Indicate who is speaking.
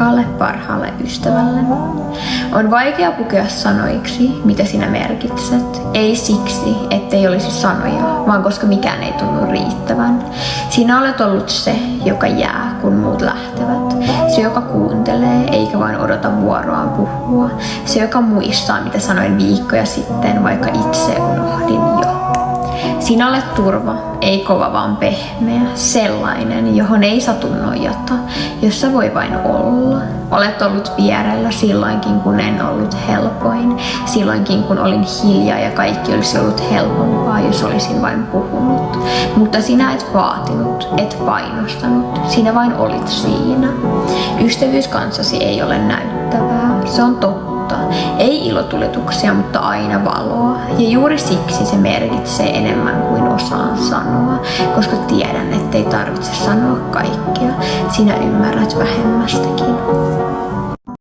Speaker 1: rakkaalle parhaalle ystävälle. On vaikea pukea sanoiksi, mitä sinä merkitset. Ei siksi, ettei olisi sanoja, vaan koska mikään ei tunnu riittävän. Sinä olet ollut se, joka jää, kun muut lähtevät. Se, joka kuuntelee, eikä vain odota vuoroaan puhua. Se, joka muistaa, mitä sanoin viikkoja sitten, vaikka itse unohdin jo. Sinä olet turva, ei kova vaan pehmeä, sellainen, johon ei satu nojata, jossa voi vain olla. Olet ollut vierellä silloinkin, kun en ollut helpoin, silloinkin, kun olin hiljaa ja kaikki olisi ollut helpompaa, jos olisin vain puhunut. Mutta sinä et vaatinut, et painostanut, sinä vain olit siinä. Ystävyys kanssasi ei ole näyttävää, se on totta. Ei ilotuletuksia, mutta aina valoa. Ja juuri siksi se merkitsee enemmän kuin osaan sanoa, koska tiedän, ettei tarvitse sanoa kaikkea. Sinä ymmärrät vähemmästäkin.